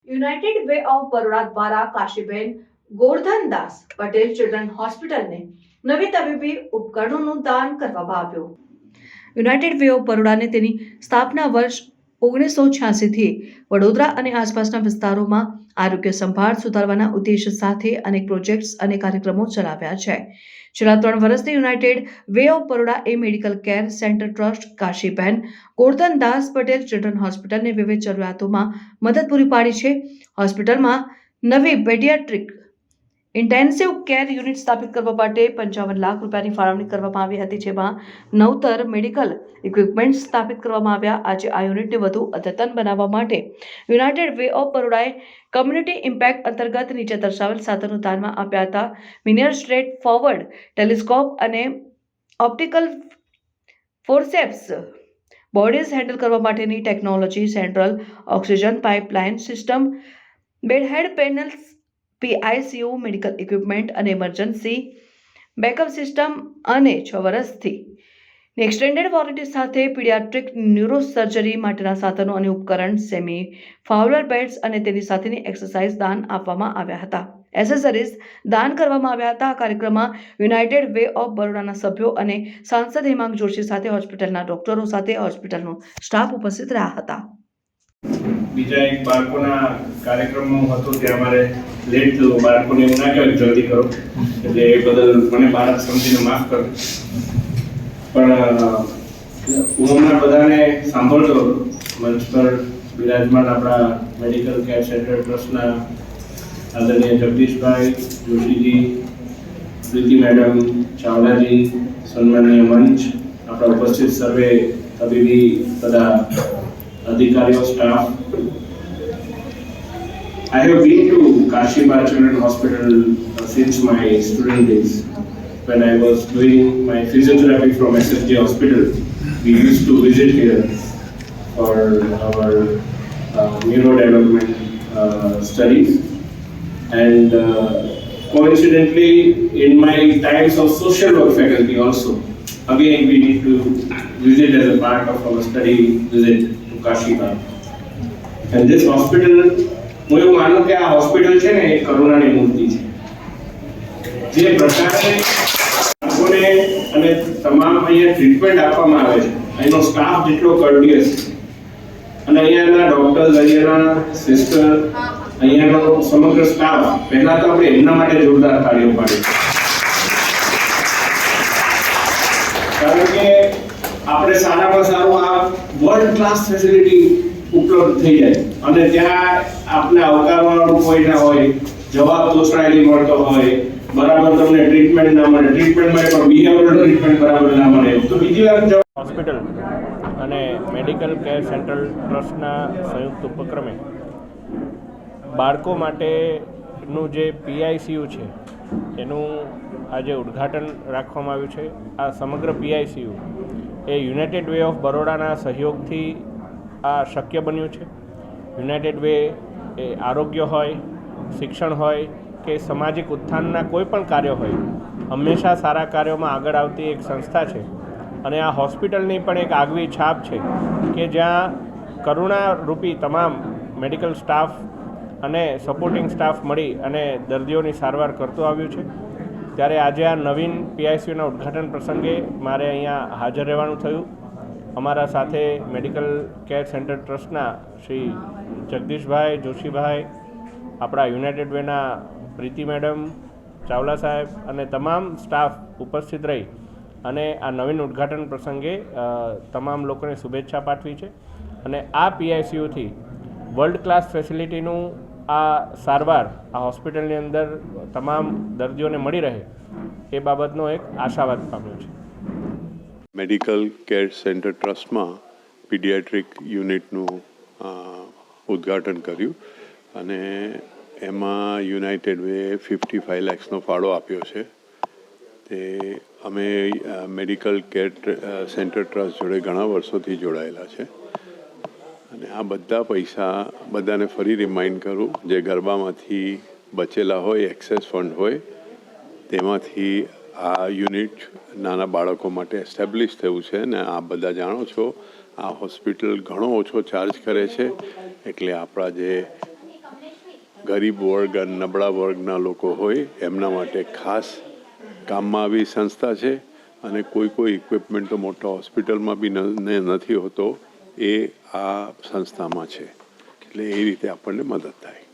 United Way of Baroda દ્વારા Kashiben Gordhandas Patel children હોસ્પિટલને નવી તબીબી ઉપકરણોનું દાન કરવામાં આવ્યું. યુનાઇટેડ વે ઓફ બરોડાને તેની સ્થાપના વર્ષ 1986 થી વડોદરા અને આસપાસના વિસ્તારોમાં આરોગ્ય સંભાળ સુધારવાના ઉદ્દેશ સાથે અનેક પ્રોજેક્ટ્સ અને કાર્યક્રમો ચલાવ્યા છે. છેલ્લા 3 વર્ષથી યુનાઇટેડ વે ઓફ બરોડા એ medical care centre trust Kashiben Gordhandas Patel children હોસ્પિટલને વિવિધ જરૂરિયાતોમાં મદદ પૂરી પાડી છે. હોસ્પિટલમાં નવી પેડિયાટ્રિક ઇન્ટેન્સિવ કેર યુનિટ સ્થાપિત કરવા માટે 55 લાખ રૂપિયાની ફાળવણી કરવામાં આવી હતી, જેમાં નવતર મેડિકલ ઇક્વિપમેન્ટ સ્થાપિત કરવામાં આવ્યા. આજે આ યુનિટને વધુ અદ્યતન બનાવવા માટે યુનાઇટેડ વે ઓફ બરોડાએ કમ્યુનિટી ઇમ્પેક્ટ અંતર્ગત નીચે દર્શાવેલ સાધનો દાનમાં આપ્યા હતા: મિનિયર સ્ટ્રેટ ફોરવર્ડ ટેલિસ્કોપ અને ઓપ્ટિકલ ફોર્સેપ્સ, બોડીઝ હેન્ડલ કરવા માટેની technology, central oxygen pipeline system, bedhead panels, PICU medical equipment અને ઇમરજન્સી બેકઅપ સિસ્ટમ અને 6 વર્ષથી એક્સટેન્ડેડ વોરંટી સાથે પીડિયાટ્રિક ન્યુરોસર્જરી માટેના સાધનો અને ઉપકરણ, સેમી ફાઉલર બેડ્સ અને તેની સાથેની એક્સરસાઇઝ દાન આપવામાં આવ્યા હતા. એસેસરીઝ દાન કરવામાં આવ્યા હતા. આ કાર્યક્રમમાં યુનાઇટેડ વે ઓફ બરોડાના સભ્યો અને સાંસદ હેમાંગ જોશી સાથે હોસ્પિટલના ડોક્ટરો સાથે હોસ્પિટલનો સ્ટાફ ઉપસ્થિત રહ્યા હતા. બીજા એક બાળકોના કાર્યક્રમમાં હતો ત્યાં અમારે લેટ થયું. બાળકોને એવું ના કહેવાય જલ્દી કરો, એટલે એ બદલ મને બાળક સમજીને માફ કરો. પણ હું હમણાં બધાને સાંભળતો હતો. મંચ પર બિરાજમાન આપણા મેડિકલ કેર સેન્ટર ટ્રસ્ટના આદરણીય જગદીશભાઈ જોશીજી, પ્રીતિ મેડમ, ચાવલાજી, સન્માનીય મંચ, આપણા ઉપસ્થિત સર્વે તબીબી બધા अधिकारियों, staff. I have been to Kashiba Children's Hospital since my student days. When I was doing my physiotherapy from SSJ Hospital, we used to visit here for our neurodevelopment studies. And coincidentally, in my times of social work faculty also, again we need to visit as a part of our study visit. Kashiba and this hospital, હું એવું માનું કે આ hospital છે ને એ કરુણાની મૂર્તિ છે. જે પ્રકારે લોકોને અને તમામ અહીંયા ટ્રીટમેન્ટ આપવામાં આવે છે, અહીંનો સ્ટાફ જેટલો કર્ડિયસ છે અને અહીંયાના ડોક્ટર્સ, અહીંયાના સિસ્ટર, અહીંયાનો સમગ્ર સ્ટાફ, પહેલા તો આપણે એમના માટે જોરદાર તાળીઓ પાડીએ, કારણ કે આપણે સારામાં સારું આ વર્લ્ડ ક્લાસ ફેસિલિટી ઉપલબ્ધ થઈ જાય અને ત્યાં આપણે આવકારવાળું કોઈ ના હોય, જવાબ તોછડાયેલી મળતો હોય, બરાબર તમને ટ્રીટમેન્ટ ના મળે, ટ્રીટમેન્ટ મળે પણ બિહેવિયરલ ટ્રીટમેન્ટ બરાબર ના મળે, તો બીજી વાર હોસ્પિટલ અને મેડિકલ કેર સેન્ટર ટ્રસ્ટના સંયુક્ત ઉપક્રમે બાળકો માટેનું જે PICU છે એનું આજે ઉદ્ઘાટન રાખવામાં આવ્યું છે. આ સમગ્ર PICU એ યુનાઇટેડ વે ઓફ બરોડાના સહયોગથી આ શક્ય બન્યું છે. યુનાઇટેડ વે એ આરોગ્ય હોય, શિક્ષણ હોય કે સામાજિક ઉત્થાનના કોઈ પણ કાર્ય હોય, હંમેશા સારા કાર્યોમાં આગળ આવતી એક સંસ્થા છે. અને આ હોસ્પિટલની પણ એક આગવી છાપ છે કે જ્યાં કરુણારૂપી તમામ મેડિકલ સ્ટાફ અને સપોર્ટિંગ સ્ટાફ મળી અને દર્દીઓની સારવાર કરતું આવ્યું છે. ત્યારે આજે આ નવીન PICUના ઉદ્ઘાટન પ્રસંગે મારે અહીંયા હાજર રહેવાનું થયું. અમારા સાથે મેડિકલ કેર સેન્ટર ટ્રસ્ટના શ્રી જગદીશભાઈ જોશીભાઈ, આપણા યુનાઇટેડ વેના પ્રીતિ મેડમ, ચાવલા સાહેબ અને તમામ સ્ટાફ ઉપસ્થિત રહી અને આ નવીન ઉદ્ઘાટન પ્રસંગે તમામ લોકોને શુભેચ્છા પાઠવી છે. અને આ PICUથી વર્લ્ડ ક્લાસ ફેસિલિટીનું આ સારવાર આ હોસ્પિટલની અંદર તમામ દર્દીઓને મળી રહે એ બાબતનો એક આશાવાદ પામ્યો છે. મેડિકલ કેર સેન્ટર ટ્રસ્ટમાં પીડિયાટ્રિક યુનિટનું ઉદ્ઘાટન કર્યું અને એમાં યુનાઇટેડ વે 55 લાખનો ફાળો આપ્યો છે. તે અમે મેડિકલ કેર સેન્ટર ટ્રસ્ટ જોડે ઘણા વર્ષોથી જોડાયેલા છે અને આ બધા પૈસા બધાને ફરી રિમાઇન્ડ કરું, જે ગરબામાંથી બચેલા હોય, એક્સેસ ફંડ હોય, તેમાંથી આ યુનિટ નાના બાળકો માટે એસ્ટેબ્લિશ થયું છે ને આ બધા જાણો છો આ હોસ્પિટલ ઘણો ઓછો ચાર્જ કરે છે એટલે આપણા જે ગરીબ વર્ગ અને નબળા વર્ગના લોકો હોય એમના માટે ખાસ કામમાં આવી સંસ્થા છે અને કોઈ ઇક્વિપમેન્ટ તો મોટા હોસ્પિટલમાં બી નથી હોતો એ આ સંસ્થામાં છે એટલે એ રીતે આપણને મદદ થાય.